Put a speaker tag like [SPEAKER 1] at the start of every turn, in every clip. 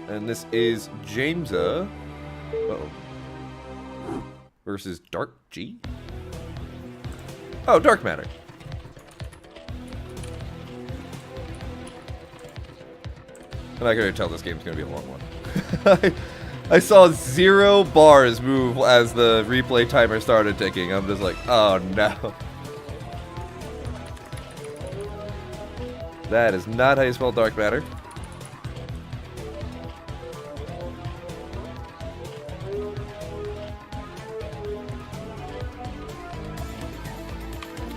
[SPEAKER 1] And this is Jamesuh. Uh-oh. Versus Dark G? Oh, Darkmatter. And I can already tell this game's going to be a long one. I saw 0 bars move as the replay timer started ticking. I'm just like, oh no. That is not how you spell Darkmatter.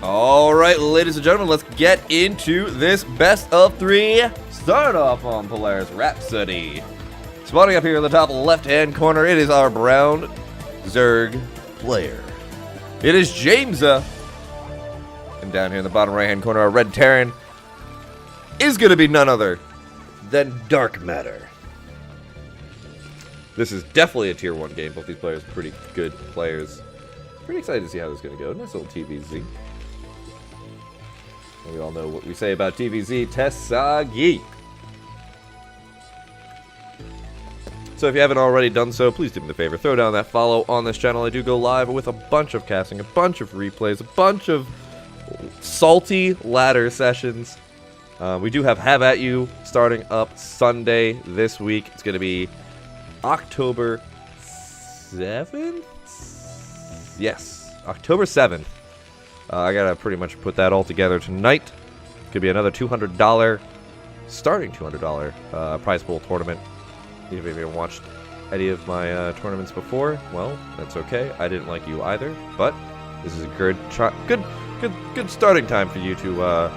[SPEAKER 1] Alright, ladies and gentlemen, let's get into this best of 3. Start off on Polaris Rhapsody. Spawning up here in the top left-hand corner, it is our brown Zerg player. It is Jamesuh. And down here in the bottom right-hand corner, our red Terran is going to be none other than Darkmatter. This is definitely a tier 1 game. Both these players are pretty good players. Pretty excited to see how this is going to go. Nice little TVZ. And we all know what we say about TVZ. Tesagi. So if you haven't already done so, please do me the favor. Throw down that follow on this channel. I do go live with a bunch of casting, a bunch of replays, a bunch of salty ladder sessions. We do have At You starting up Sunday this week. It's going to be October 7th? Yes, October 7th. I got to pretty much put that all together tonight. Could be another $200, starting $200 prize pool tournament. If you haven't watched any of my tournaments before, well, that's okay. I didn't like you either, but this is a good starting time for you to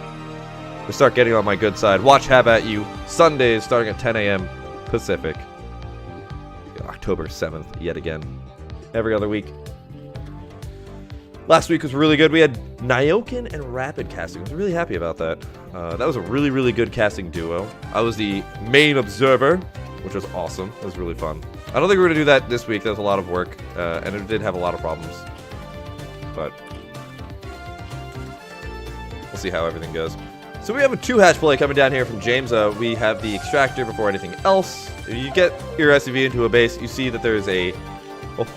[SPEAKER 1] start getting on my good side. Watch At You Sundays starting at 10 a.m. Pacific. October 7th, yet again. Every other week. Last week was really good. We had Nyokin and Rapid casting. I was really happy about that. That was a really good casting duo. I was the main observer, which was awesome. It was really fun. I don't think we're going to do that this week. That was a lot of work, and it did have a lot of problems. But we'll see how everything goes. So we have a 2-hatch play coming down here from Jamesuh. We have the extractor before anything else. If you get your SUV into a base, you see that there's a...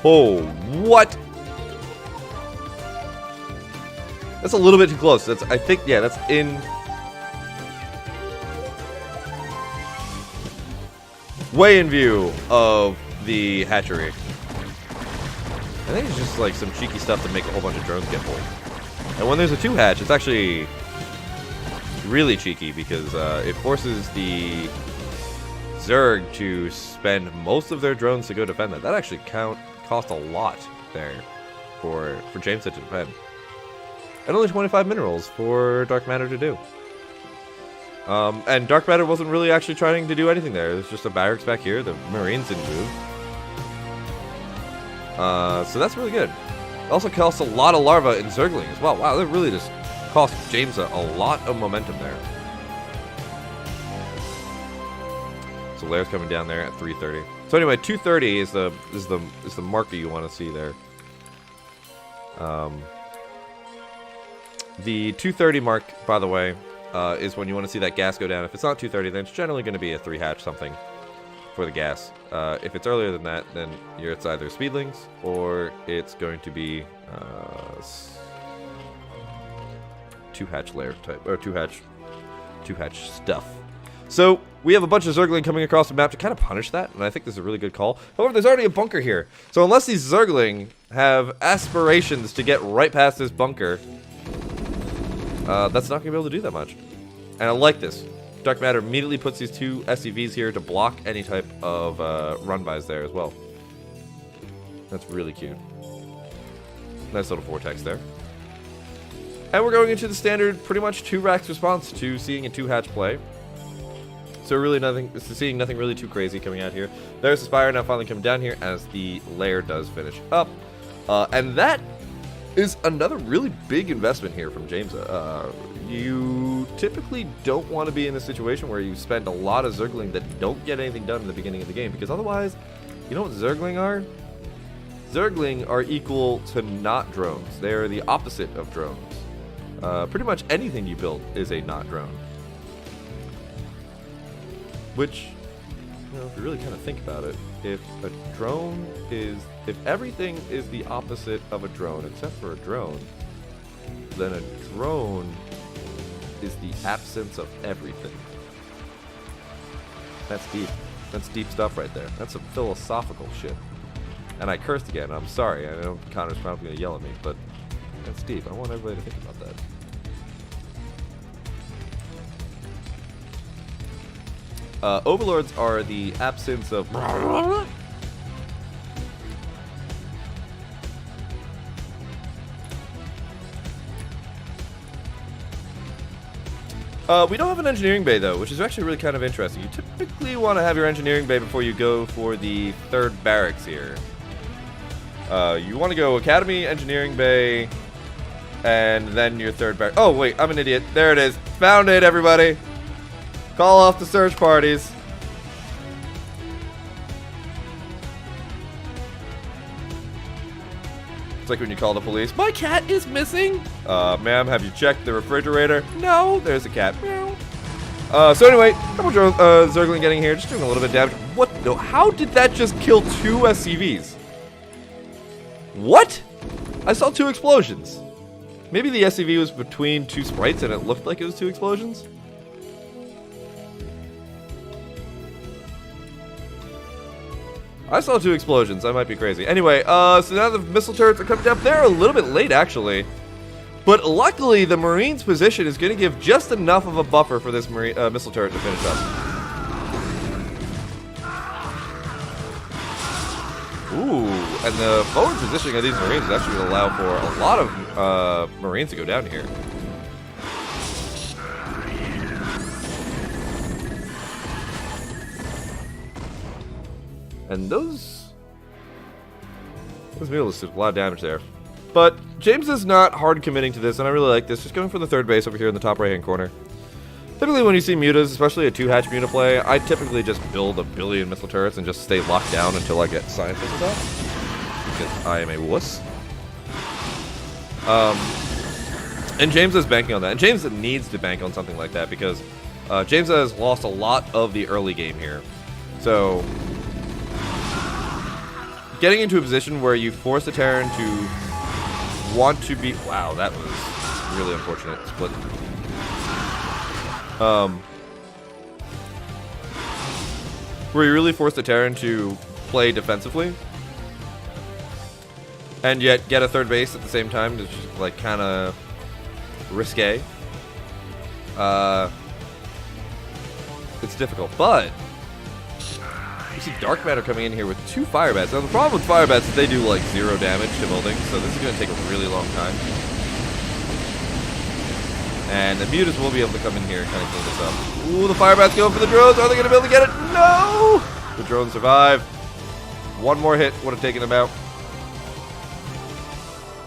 [SPEAKER 1] Oh, what? That's a little bit too close. That's, I think, yeah, that's in... way in view of the hatchery. I think it's just like some cheeky stuff to make a whole bunch of drones get pulled. And when there's a 2-hatch, it's actually really cheeky because it forces the Zerg to spend most of their drones to go defend that. That actually cost a lot there for Jamesuh to defend. And only 25 minerals for Darkmatter to do. And Darkmatter wasn't really actually trying to do anything there. There's just a barracks back here. The Marines didn't move. So that's really good. It also costs a lot of larva in Zergling as well. Wow, that really just cost Jamesuh a lot of momentum there. So Lair's coming down there at 330. So anyway, 230 is the marker you want to see there. The 230 mark, by the way, is when you want to see that gas go down. If it's not 230, then it's generally going to be a 3-hatch something for the gas. If it's earlier than that, then it's either speedlings or it's going to be 2-hatch layer type, or 2-hatch stuff. So we have a bunch of Zergling coming across the map to kind of punish that, and I think this is a really good call. However, there's already a bunker here. So unless these Zergling have aspirations to get right past this bunker, that's not going to be able to do that much. And I like this. Darkmatter immediately puts these 2 SCVs here to block any type of run-bys there as well. That's really cute. Nice little vortex there. And we're going into the standard, pretty much 2 racks response to seeing a 2-hatch play. So really seeing nothing really too crazy coming out here. There's the Spire now finally coming down here as the lair does finish up. And that is another really big investment here from Jamesuh. You typically don't want to be in a situation where you spend a lot of Zergling that don't get anything done in the beginning of the game, because otherwise, you know what Zergling are? Zergling are equal to not drones. They are the opposite of drones. Pretty much anything you build is a not drone. Which, you know, if you really kind of think about it, if everything is the opposite of a drone except for a drone, then a drone is the absence of everything. That's deep. That's deep stuff right there. That's some philosophical shit. And I cursed again. I'm sorry. I know Connor's probably going to yell at me, but that's deep. I want everybody to think about that. Overlords are the absence of... We don't have an engineering bay, though, which is actually really kind of interesting. You typically want to have your engineering bay before you go for the third barracks here. You want to go Academy, engineering bay, and then your third barracks. Oh, wait, I'm an idiot. There it is. Found it, everybody. Call off the search parties. It's like when you call the police. My cat is missing. Ma'am, have you checked the refrigerator? No, there's a cat. Meow. So anyway, couple Zergling getting here, just doing a little bit of damage. What? No, how did that just kill 2 SCVs? What? I saw 2 explosions. Maybe the SCV was between 2 sprites and it looked like it was 2 explosions? I saw 2 explosions. I might be crazy. Anyway, so now the missile turrets are coming down. They're a little bit late, actually. But luckily, the Marine's position is going to give just enough of a buffer for this missile turret to finish up. Ooh, and the forward positioning of these Marines is actually going to allow for a lot of Marines to go down here. And those mules did a lot of damage there. But James is not hard committing to this, and I really like this. Just going for the third base over here in the top right-hand corner. Typically when you see mutas, especially a 2-hatch muta play, I typically just build a billion missile turrets and just stay locked down until I get scientists out. Because I am a wuss. And James is banking on that. And James needs to bank on something like that because James has lost a lot of the early game here. So getting into a position where you force the Terran to want to be... Wow, that was really unfortunate split. Where you really force the Terran to play defensively and yet get a third base at the same time, is just like kind of risque. It's difficult, but you see Darkmatter coming in here with 2 fire bats. Now the problem with fire bats is they do like 0 damage to buildings, so this is going to take a really long time. And the mutas will be able to come in here and kind of clean this up. Ooh, the fire bats going for the drones. Are they going to be able to get it? No! The drones survive. 1 more hit would have taken them out.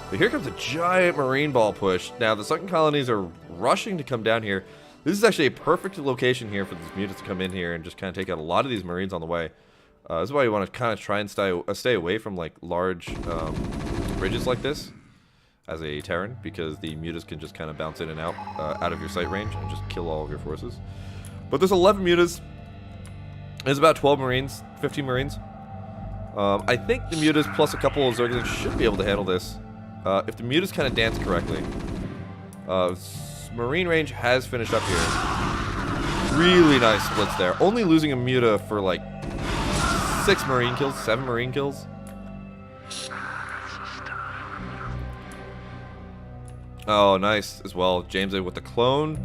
[SPEAKER 1] But here comes a giant marine ball push. Now the sunken colonies are rushing to come down here. This is actually a perfect location here for these mutas to come in here and just kind of take out a lot of these marines on the way. This is why you want to kind of try and stay away from like large bridges like this as a Terran, because the mutas can just kind of bounce in and out of your sight range and just kill all of your forces. But there's 11 mutas. There's about 12 marines, 15 marines. I think the mutas plus a couple of Zerglings should be able to handle this. If the mutas kind of dance correctly. Marine range has finished up here. Really nice splits there. Only losing a muta for like 6 marine kills, 7 marine kills. Oh, nice as well. Jamesuh with the clone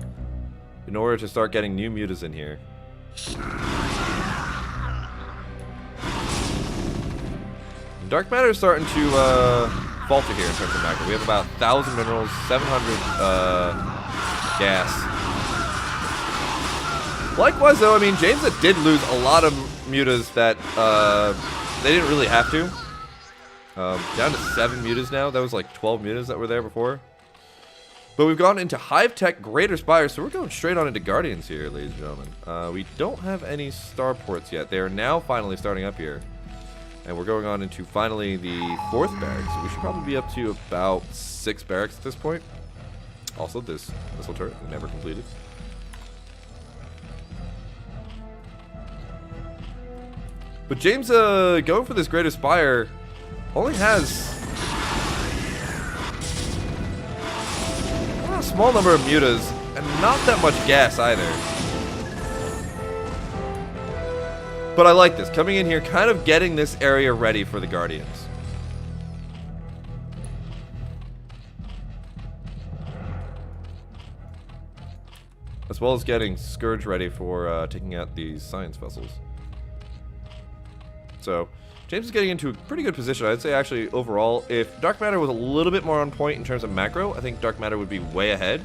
[SPEAKER 1] in order to start getting new mutas in here. Darkmatter is starting to falter here in terms of macro. We have about 1,000 minerals, 700 gas. Likewise, though, I mean, Jamesuh did lose a lot of mutas that they didn't really have to. Down to 7 mutas now. That was like 12 mutas that were there before. But we've gone into Hive Tech, Greater Spires, so we're going straight on into Guardians here, ladies and gentlemen. We don't have any starports yet. They are now finally starting up here. And we're going on into finally the 4th barracks. So we should probably be up to about 6 barracks at this point. Also, this missile turret never completed. But James, going for this Greater Spire, only has a small number of mutas and not that much gas either. But I like this. Coming in here, kind of getting this area ready for the Guardians. As well as getting Scourge ready for taking out these science vessels. So, James is getting into a pretty good position. I'd say actually overall, if Darkmatter was a little bit more on point in terms of macro, I think Darkmatter would be way ahead.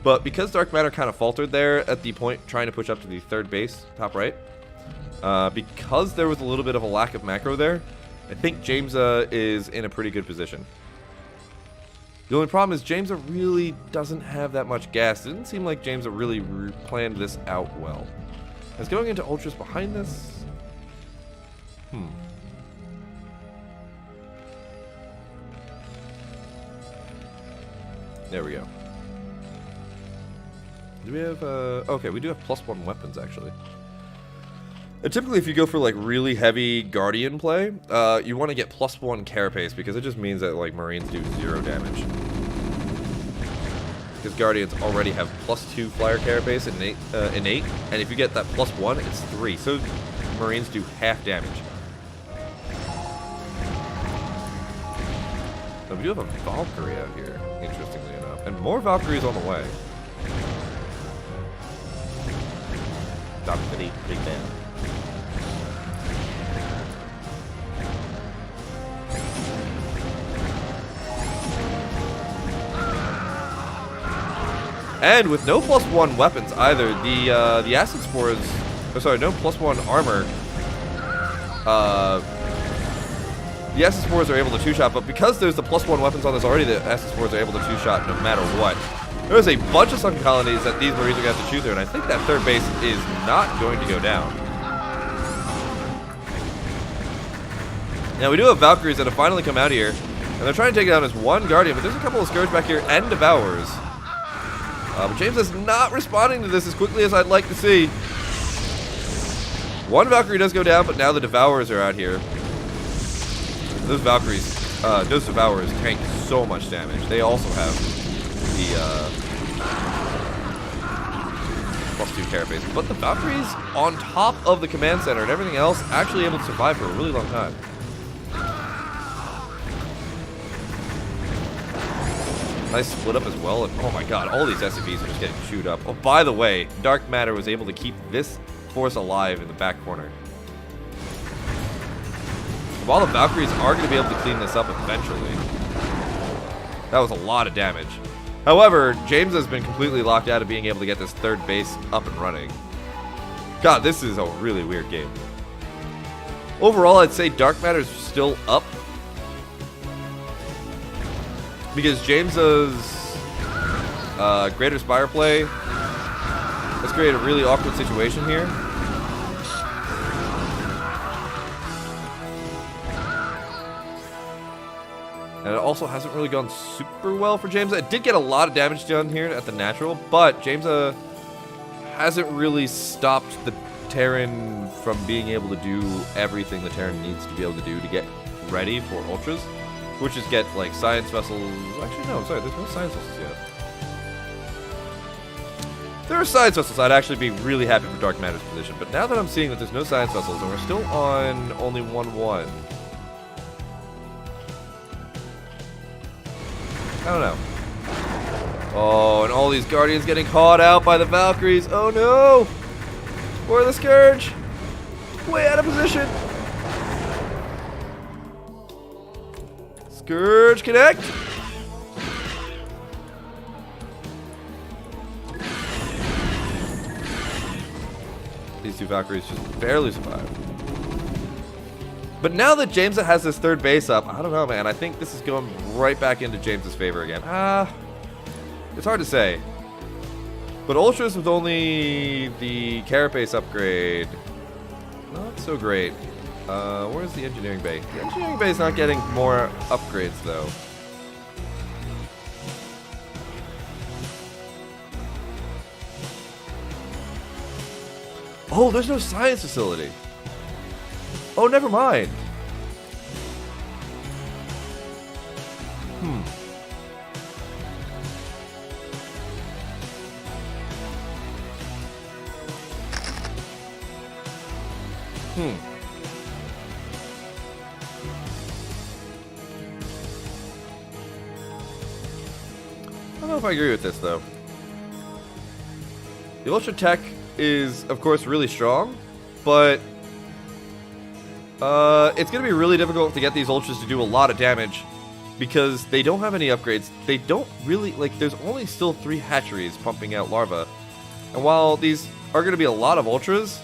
[SPEAKER 1] But because Darkmatter kind of faltered there at the point trying to push up to the third base, top right, because there was a little bit of a lack of macro there, I think Jamesuh is in a pretty good position. The only problem is Jamesuh really doesn't have that much gas. It didn't seem like Jamesuh really planned this out well. Is going into Ultras behind this? There we go. Do we have, okay, we do have +1 weapons, actually. And typically, if you go for, like, really heavy Guardian play, you want to get +1 carapace, because it just means that, like, Marines do 0 damage. Because Guardians already have +2 flyer carapace innate, and if you get that +1, it's 3. So, Marines do half damage. So we do have a Valkyrie out here, interestingly enough. And more Valkyries on the way.
[SPEAKER 2] Valkyrie, big man.
[SPEAKER 1] And with no +1 weapons either, the Acid Spores, oh sorry, no +1 armor, the Acid Spores are able to two-shot, but because there's the +1 weapons on this already, the Acid Spores are able to two-shot no matter what. There's a bunch of Sun Colonies that these Marines are going to have to shoot through, and I think that third base is not going to go down. Now, we do have Valkyries that have finally come out here, and they're trying to take it down as one Guardian, but there's a couple of Scourge back here and Devourers. But James is not responding to this as quickly as I'd like to see. One Valkyrie does go down, but now the Devourers are out here. Those Valkyries, those Devourers tank so much damage. They also have the +2 carapace. But the Valkyries on top of the command center and everything else actually able to survive for a really long time. Nice split up as well, and oh my god, all these SCVs are just getting chewed up. Oh, by the way, Darkmatter was able to keep this force alive in the back corner. While the Valkyries are going to be able to clean this up eventually. That was a lot of damage. However, James has been completely locked out of being able to get this third base up and running. God, this is a really weird game. Overall, I'd say Darkmatter's still up. Because Jamesuh's Greater Spire play has created a really awkward situation here. And it also hasn't really gone super well for Jamesuh. It did get a lot of damage done here at the natural, but Jamesuh hasn't really stopped the Terran from being able to do everything the Terran needs to be able to do to get ready for Ultras. Which is get, like, science vessels. Actually, no, I'm sorry, there's no science vessels yet. If there were science vessels, I'd actually be really happy for Darkmatter's position. But now that I'm seeing that there's no science vessels and we're still on only 1-1, I don't know. Oh, and all these Guardians getting caught out by the Valkyries. Oh no! Or the Scourge! Way out of position! Scourge connect! These two Valkyries just barely survive. But now that Jamesuh has this third base up, I don't know, man. I think this is going right back into James's favor again. It's hard to say. But Ultras with only the carapace upgrade, not so great. Where's the engineering bay? The engineering bay is not getting more upgrades, though. Oh, there's no science facility. Oh, never mind. I don't know if I agree with this, though. The Ultra Tech is, of course, really strong, but it's going to be really difficult to get these Ultras to do a lot of damage because they don't have any upgrades. They don't really, like, there's only still 3 hatcheries pumping out larvae. And while these are going to be a lot of Ultras,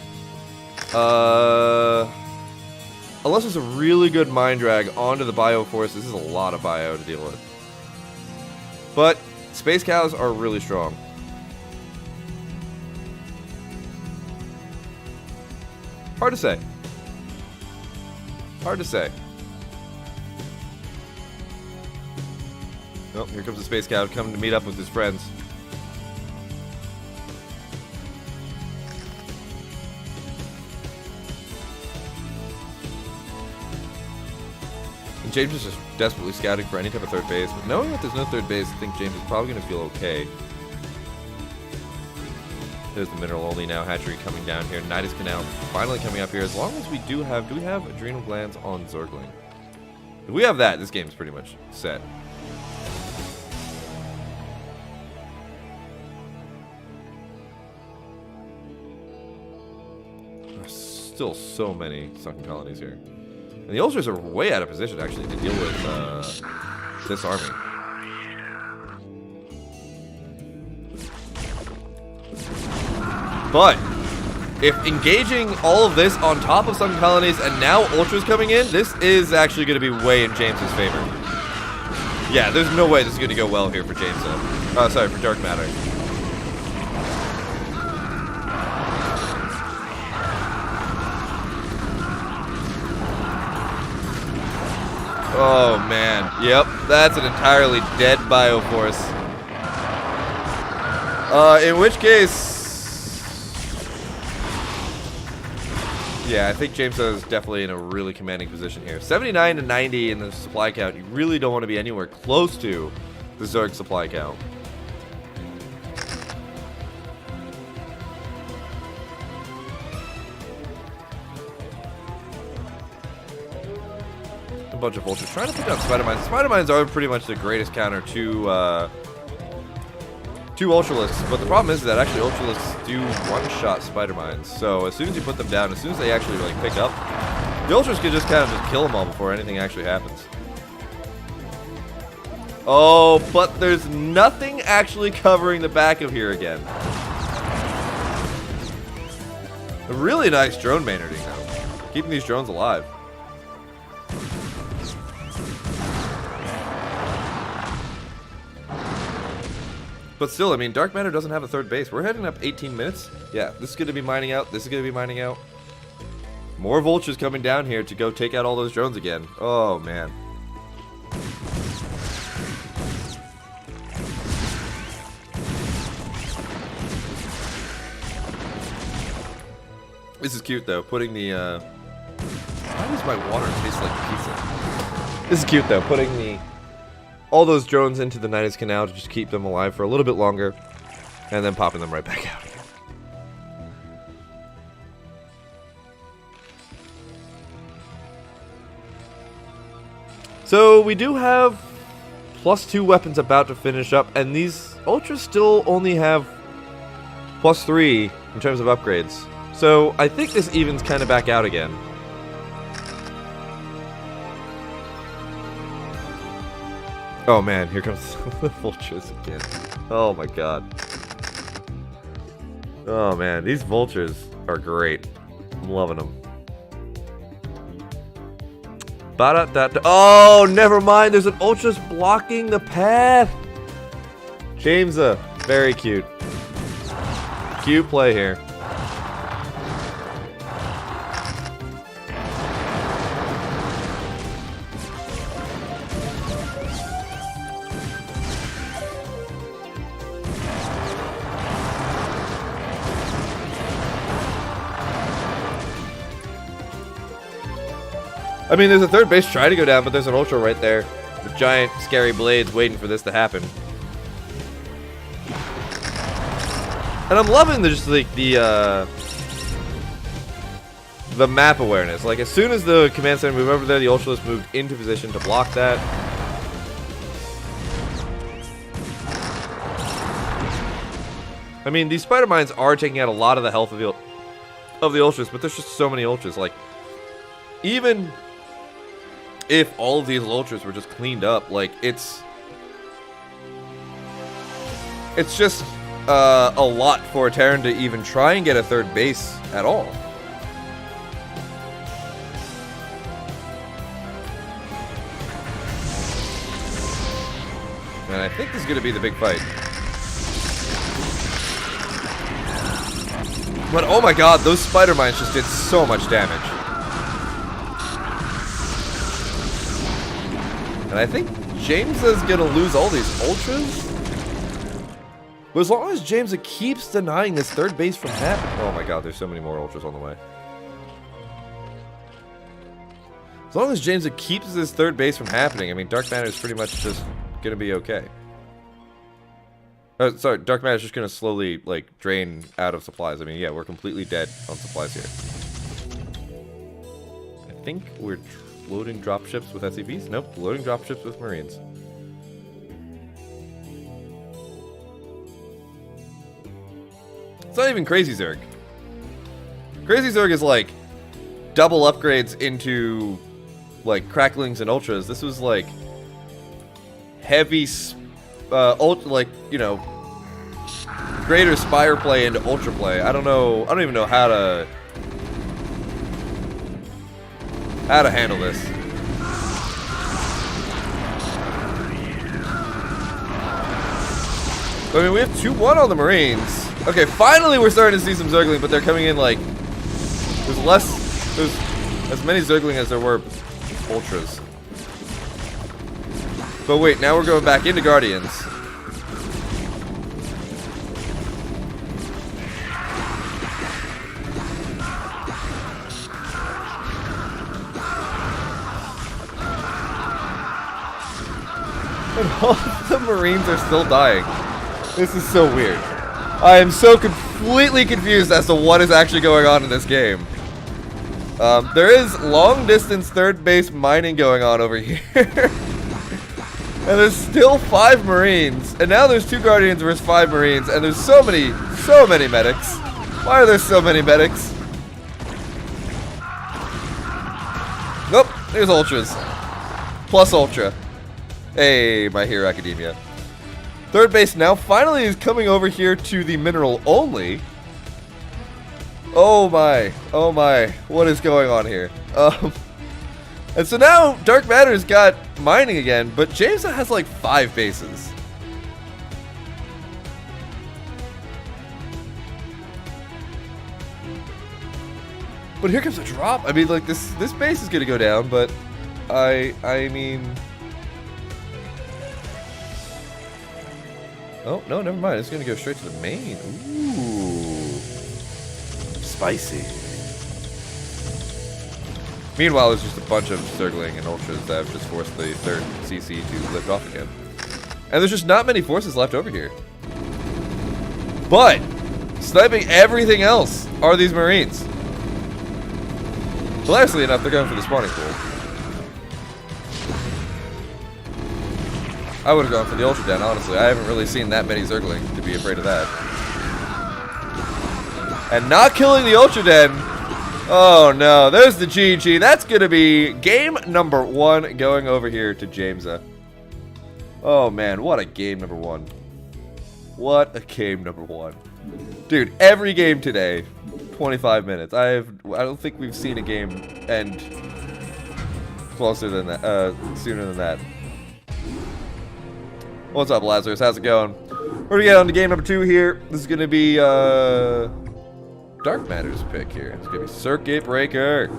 [SPEAKER 1] unless there's a really good Mind Drag onto the Bio Force, this is a lot of Bio to deal with. But Space Cows are really strong. Hard to say. Hard to say. Oh, here comes the Space Cow coming to meet up with his friends. And James is just desperately scouting for any type of third base. But knowing that there's no third base, I think James is probably going to feel okay. There's the mineral only now hatchery coming down here. Nidus Canal finally coming up here. As long as we do we have adrenal glands on Zergling? If we have that, this game's pretty much set. There's still so many sunken colonies here. And the Ultras are way out of position, actually, to deal with this army. But if engaging all of this on top of sunken colonies and now Ultras coming in, this is actually going to be way in James's favor. Yeah, there's no way this is going to go well here for Jamesuh. Sorry, for Darkmatter. Oh, man. Yep, that's an entirely dead Bioforce. In which case... Yeah, I think Jamesuh is definitely in a really commanding position here. 79 to 90 in the supply count. You really don't want to be anywhere close to the Zerg supply count. A bunch of Vultures trying to put down Spider Mines. Spider Mines are pretty much the greatest counter to Ultralisks, but the problem is that actually Ultralisks do one-shot Spider Mines. So as soon as you put them down, as soon as they actually like pick up, the Ultras can just kind of just kill them all before anything actually happens. Oh, but there's nothing actually covering the back of here again. A really nice drone maynarding though, keeping these drones alive. But still, I mean, Darkmatter doesn't have a third base. We're heading up 18 minutes. Yeah, this is going to be mining out. This is going to be mining out. More Vultures coming down here to go take out all those drones again. Oh, man. This is cute, though. Putting the, why does my water taste like pizza? This is cute, though. Putting all those drones into the Nidus Canal to just keep them alive for a little bit longer, and then popping them right back out again. So we do have +2 weapons about to finish up, and these Ultras still only have +3 in terms of upgrades. So I think this evens kind of back out again. Oh man, here comes the Vultures again. Oh my god. Oh man, these Vultures are great. I'm loving them. Oh, never mind. There's an Ultras blocking the path. Jamesuh, very cute. Cute play here. I mean, there's a third base trying to go down, but there's an Ultra right there with giant, scary blades waiting for this to happen. And I'm loving the, just like the map awareness. Like, as soon as the command center moved over there, the Ultralisk moved into position to block that. I mean, these spider mines are taking out a lot of the health of the Ultras, but there's just so many Ultras. Like, even if all of these Ultras were just cleaned up, like, it's just a lot for a Terran to even try and get a third base at all. And I think this is going to be the big fight. But oh my god, those spider mines just did so much damage. And I think Jamesuh is going to lose all these Ultras. But as long as Jamesuh keeps denying this third base from happening... Oh my god, there's so many more Ultras on the way. As long as Jamesuh keeps this third base from happening, I mean, Darkmatter is pretty much just going to be okay. Oh, sorry, Darkmatter is just going to slowly, like, drain out of supplies. I mean, yeah, we're completely dead on supplies here. I think we're loading dropships with SCVs? Nope, loading dropships with Marines. It's not even Crazy Zerg. Crazy Zerg is like double upgrades into like cracklings and ultras. This was like heavy, like, you know, greater spire play into ultra play. I don't know. I don't even know how to handle this. I mean, we have 2-1 on the Marines. Okay, finally we're starting to see some Zergling, but they're coming in like... There's as many Zergling as there were Ultras. But wait, now we're going back into Guardians. And all of the Marines are still dying. This is so weird. I am so completely confused as to what is actually going on in this game. There is long distance third base mining going on over here. And there's still 5 Marines. And now there's 2 Guardians versus 5 Marines. And there's so many medics. Why are there so many medics? Nope, there's Ultras. Plus Ultra. Hey, My Hero Academia. Third base now finally is coming over here to the mineral only. Oh my, what is going on here? And so now Darkmatter's got mining again, but Jamesuh has like 5 bases. But here comes a drop. I mean, like this base is gonna go down, but I mean. Oh, no, never mind. It's going to go straight to the main. Ooh. Spicy. Meanwhile, there's just a bunch of Zergling and Ultras that have just forced the third CC to lift off again. And there's just not many forces left over here. But, sniping everything else are these Marines. Hilariously enough, they're going for the spawning pool. I would have gone for the Ultra Den, honestly. I haven't really seen that many Zergling to be afraid of that. And not killing the Ultra Den. Oh no, there's the GG. That's going to be game number 1 going over here to Jamesuh. Oh man, what a game number 1. What a game number 1. Dude, every game today, 25 minutes. I don't think we've seen a game end closer than that, sooner than that. What's up, Lazarus? How's it going? We're gonna get on to game number 2 here. This is gonna be Darkmatter's pick here. It's gonna be Circuit Breaker.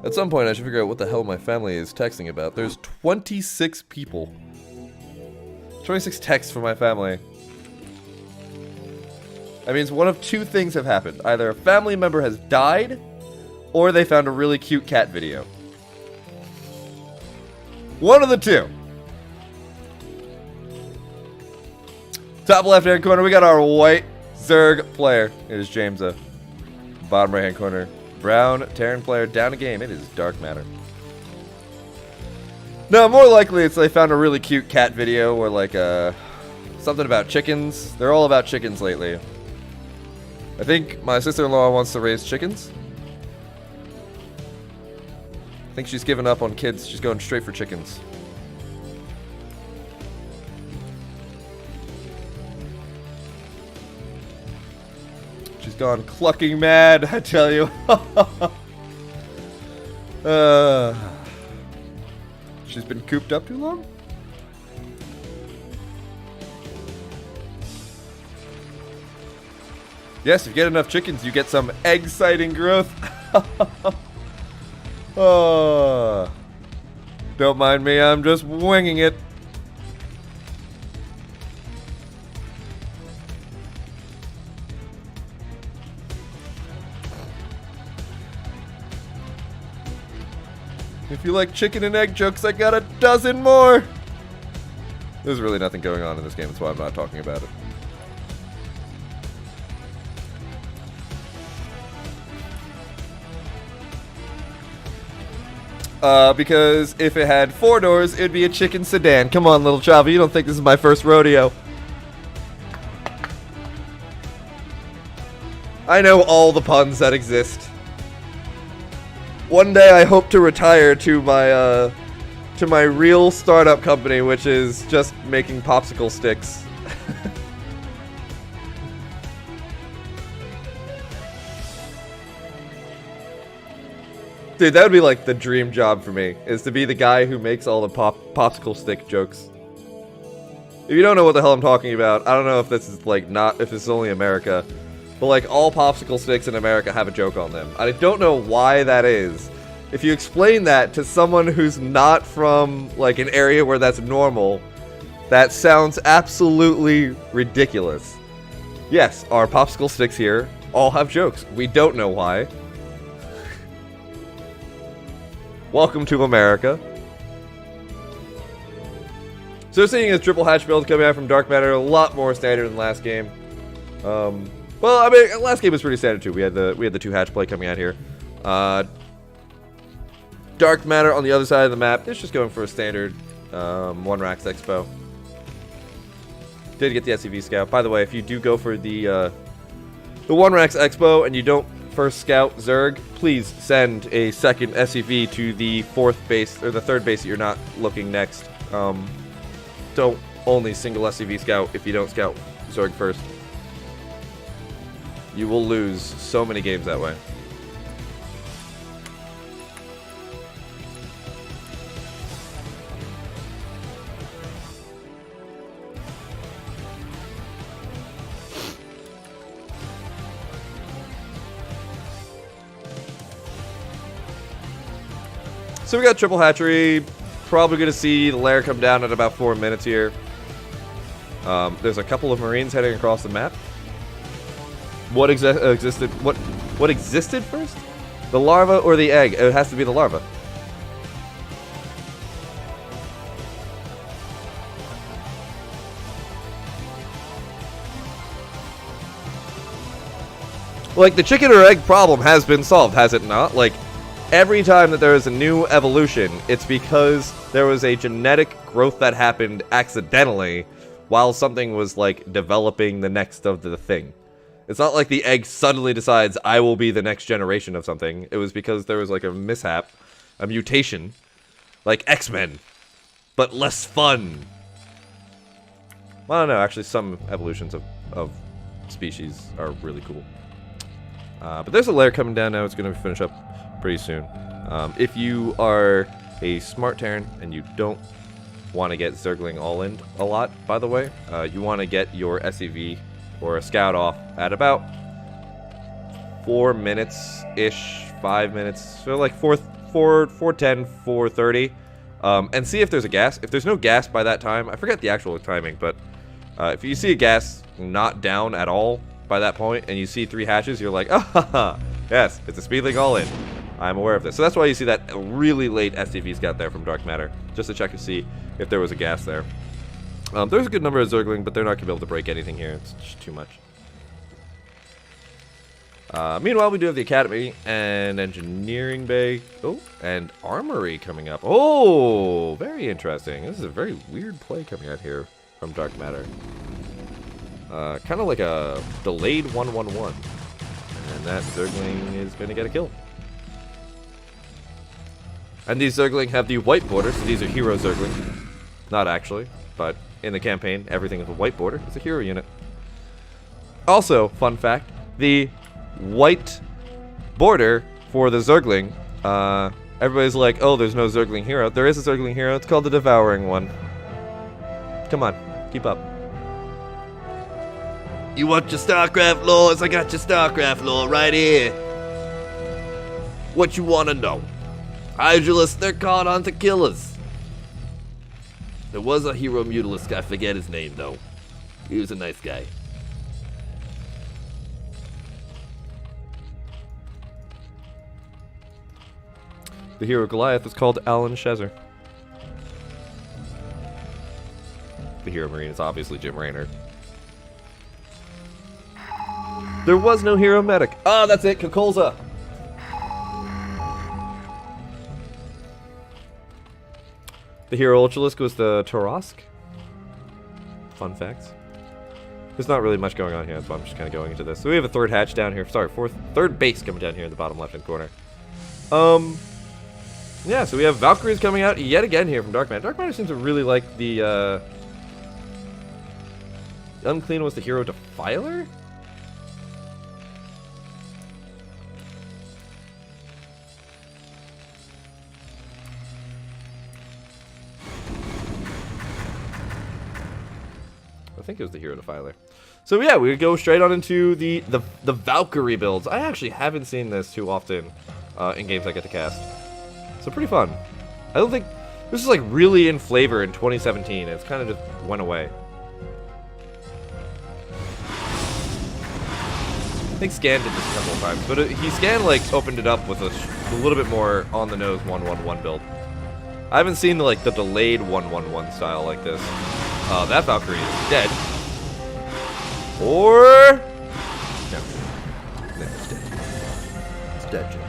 [SPEAKER 1] At some point, I should figure out what the hell my family is texting about. There's 26 people. 26 texts from my family. That means one of two things have happened. Either a family member has died, or they found a really cute cat video. One of the two. Top left-hand corner, we got our white Zerg player. It is Jamesuh. Bottom right-hand corner, brown Terran player. Down a game, it is Darkmatter. No, more likely it's they found a really cute cat video or like something about chickens. They're all about chickens lately. I think my sister-in-law wants to raise chickens. I think she's given up on kids. She's going straight for chickens. She's gone clucking mad, I tell you. She's been cooped up too long? Yes, if you get enough chickens, you get some egg-sighting growth. Don't mind me, I'm just winging it. If you like chicken and egg jokes, I got a dozen more! There's really nothing going on in this game, that's why I'm not talking about it. Because if it had 4 doors, it'd be a chicken sedan. Come on, little Chava, you don't think this is my first rodeo. I know all the puns that exist. One day I hope to retire to my real startup company, which is just making popsicle sticks. Dude, that would be like the dream job for me, is to be the guy who makes all the popsicle stick jokes. If you don't know what the hell I'm talking about, I don't know if this is like if this is only America, but like all popsicle sticks in America have a joke on them. I don't know why that is. If you explain that to someone who's not from like an area where that's normal, that sounds absolutely ridiculous. Yes, our popsicle sticks here all have jokes. We don't know why. Welcome to America. So we're seeing a triple hatch build coming out from Darkmatter, a lot more standard than last game. Well, I mean, last game was pretty standard too. We had the 2 hatch play coming out here. Darkmatter on the other side of the map. It's just going for a standard 1 Rax Expo. Did get the SCV scout. By the way, if you do go for the 1 Rax Expo and you don't first scout Zerg, please send a second SCV to the 4th base or the 3rd base that you're not looking next. Don't only single SCV scout if you don't scout Zerg first. You will lose so many games that way. So we got triple hatchery. Probably going to see the lair come down at about 4 minutes here. There's a couple of Marines heading across the map. What existed? What existed first? The larva or the egg? It has to be the larva. Like, the chicken or egg problem has been solved, has it not? Like, every time that there is a new evolution, it's because there was a genetic growth that happened accidentally while something was, like, developing the next of the thing. It's not like the egg suddenly decides, I will be the next generation of something. It was because there was, like, a mishap, a mutation, like X-Men, but less fun. Well, I don't know, actually some evolutions of species are really cool. But there's a lair coming down now. It's going to finish up pretty soon. If you are a smart Terran and you don't want to get Zergling all in a lot, by the way, you want to get your SCV or a scout off at about 4 minutes-ish, 5 minutes, so like 4:10, 4:30, and see if there's a gas. If there's no gas by that time, I forget the actual timing, but if you see a gas not down at all by that point and you see 3 hatches, you're like, ah, yes, it's a speedling all in. I'm aware of this. So that's why you see that really late SCV scout there from Darkmatter, just to check to see if there was a gas there. There's a good number of Zergling, but they're not going to be able to break anything here. It's just too much. Meanwhile, we do have the Academy and Engineering Bay. Oh, and Armory coming up. Oh, very interesting. This is a very weird play coming out here from Darkmatter. Kind of like a delayed 1-1-1. And that Zergling is going to get a kill. And these Zergling have the white border, so these are hero Zergling. Not actually, but in the campaign, everything with a white border is a hero unit. Also, fun fact, the white border for the Zergling, everybody's like, oh, there's no Zergling hero. There is a Zergling hero. It's called the Devouring one. Come on, keep up. You want your StarCraft lores? I got your StarCraft lore right here. What you want to know? Hydralists, they're caught on to kill us. There was a hero Mutalisk, I forget his name though. He was a nice guy. The hero Goliath was called Alan Shezer. The hero Marine is obviously Jim Raynor. There was no hero medic. Ah, that's it, Kukulza. The hero Ultralisk was the Torosk. Fun facts. There's not really much going on here, that's why I'm just kind of going into this. So we have a 3rd hatch down here. Sorry, 3rd base coming down here in the bottom left-hand corner. Yeah, so we have Valkyries coming out yet again here from Darkmatter. Darkmatter seems to really like the, Unclean was the hero Defiler? I think it was the hero Defiler. So yeah, we go straight on into the Valkyrie builds. I actually haven't seen this too often in games I get to cast. So pretty fun. I don't think this is like really in flavor in 2017. It's kind of just went away. I think Scan did this a couple of times, but Scan like opened it up with a little bit more on the nose 1-1-1 build. I haven't seen the delayed 1-1-1 style like this. That Valkyrie is dead. Or no, it's dead. It's dead, Jim.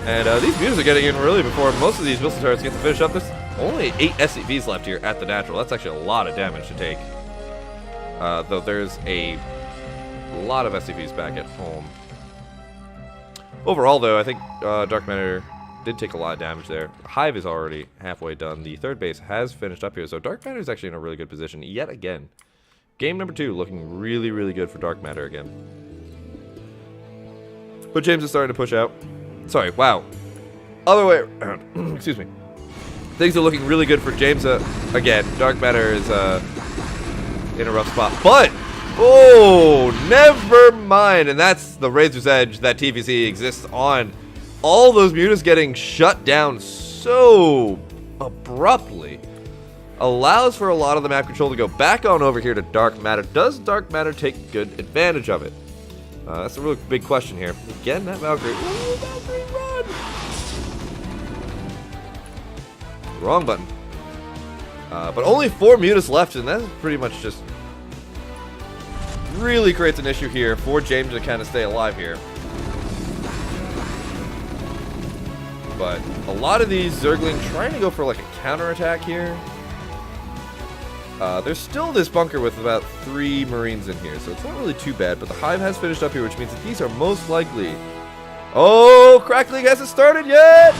[SPEAKER 1] And these views are getting in really before most of these missile turrets get to finish up. There's only 8 SCVs left here at the natural. That's actually a lot of damage to take. Though there's a lot of SCVs back at home. Overall, though, I think Darkmatter did take a lot of damage there. Hive is already halfway done. The 3rd base has finished up here, so Darkmatter is actually in a really good position yet again. Game number 2 looking really, really good for Darkmatter again. But James is starting to push out. Sorry, wow. Other way around. Excuse me. Things are looking really good for Jamesuh again. Darkmatter is in a rough spot. But, oh, never mind. And that's the Razor's Edge that TVC exists on. All those mutas getting shut down so abruptly allows for a lot of the map control to go back on over here to Darkmatter. Does Darkmatter take good advantage of it? That's a really big question here. Again, that Valkyrie. Ooh, Valkyrie, run! Wrong button. But only 4 mutas left, and that's pretty much just really creates an issue here for James to kind of stay alive here. But a lot of these Zergling trying to go for like a counterattack here. There's still this bunker with about 3 Marines in here, so it's not really too bad. But the Hive has finished up here, which means that these are most likely... Oh, Crackling hasn't started yet!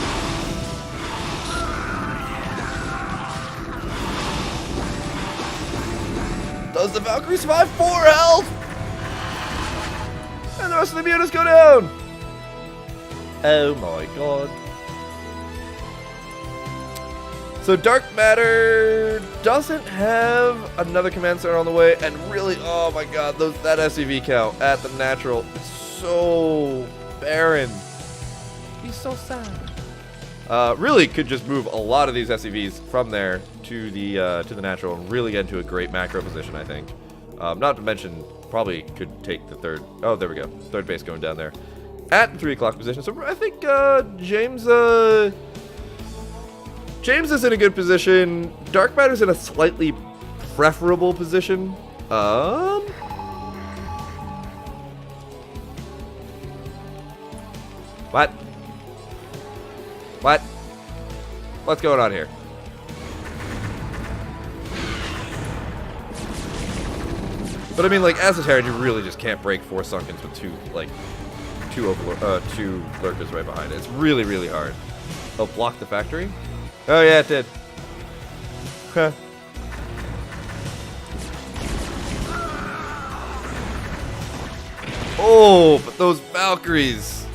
[SPEAKER 1] Does the Valkyrie survive? 4 health! And the rest of the mutas go down! Oh my god. So Darkmatter doesn't have another command center on the way, and really, oh my god, that SCV count at the natural is so barren. He's so sad. Really could just move a lot of these SCVs from there to the natural and really get into a great macro position, I think. Not to mention, probably could take the third. Oh, there we go. Third base going down there at the 3 o'clock position. So I think James is in a good position. Darkmatter's in a slightly preferable position. What? What? What's going on here? But I mean, like, as a Terran, you really just can't break 4 Sunkens with two lurkers right behind it. It's really, really hard. Oh, block the factory? Oh yeah, it did. Huh. Oh, but those Valkyries.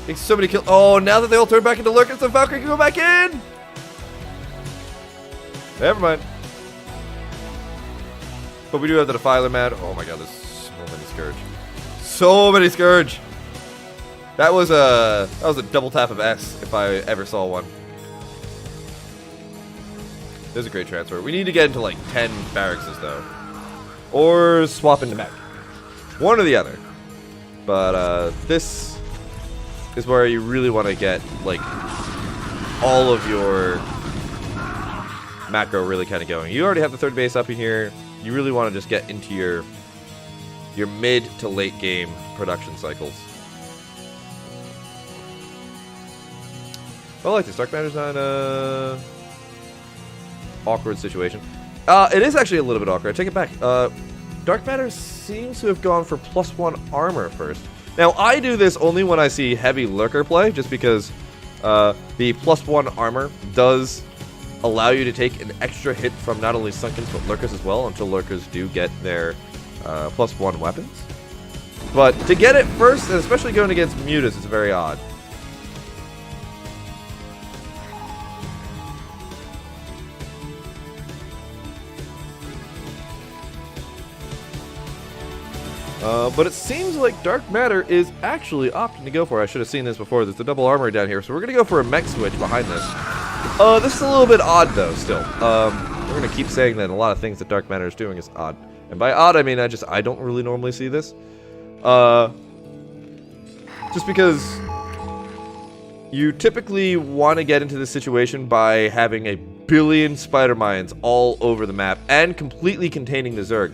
[SPEAKER 1] Makes so many kills. Oh, now that they all turn back into lurkers, the Valkyrie can go back in! Never mind. But we do have the Defiler Mad. Oh my god, there's so many Scourge. So many Scourge! That was a double tap of S if I ever saw one. There's a great transfer. We need to get into like 10 barracks though. Or swap into mech. One or the other. But this is where you really want to get like all of your macro really kind of going. You already have the third base up in here. You really want to just get into your mid to late game production cycles. I like this. Darkmatter's not an awkward situation. It is actually a little bit awkward. I take it back. Darkmatter seems to have gone for +1 armor first. Now, I do this only when I see heavy lurker play, just because the +1 armor does allow you to take an extra hit from not only Sunkens, but lurkers as well, until lurkers do get their +1 weapons. But to get it first, and especially going against Mutas, is very odd. But it seems like Darkmatter is actually opting to go for it. I should have seen this before. There's a double armor down here, so we're going to go for a mech switch behind this. This is a little bit odd, though, still. We're going to keep saying that a lot of things that Darkmatter is doing is odd. And by odd, I mean I don't really normally see this. Just because you typically want to get into this situation by having a billion spider mines all over the map and completely containing the Zerg.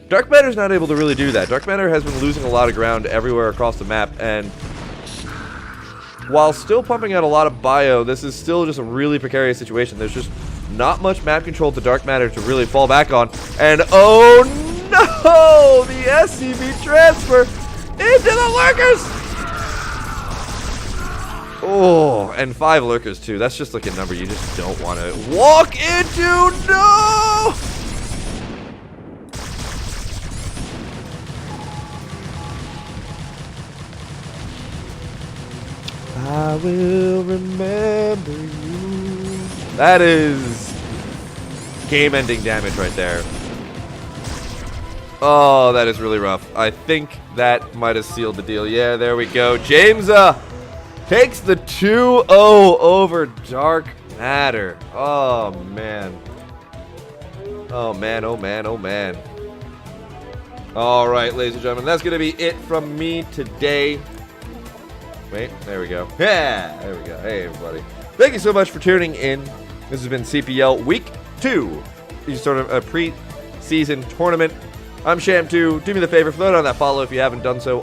[SPEAKER 1] Darkmatter's not able to really do that. Darkmatter has been losing a lot of ground everywhere across the map, and while still pumping out a lot of bio, this is still just a really precarious situation. There's just not much map control to Darkmatter to really fall back on. And oh no! The SCV transfer into the lurkers! Oh, and 5 lurkers too. That's just like a number you just don't want to walk into. No! I will remember you. That is game-ending damage right there. Oh, that is really rough. I think that might have sealed the deal. Yeah, there we go. Jamesuh takes the 2-0 over Darkmatter. Oh, man. Oh, man, oh, man, oh, man. All right, ladies and gentlemen, that's going to be it from me today. Wait, there we go. Yeah, there we go. Hey, everybody. Thank you so much for tuning in. This has been CPL Week 2. Sort of a pre-season tournament. I'm Schamtoo. Do me the favor, throw down that follow if you haven't done so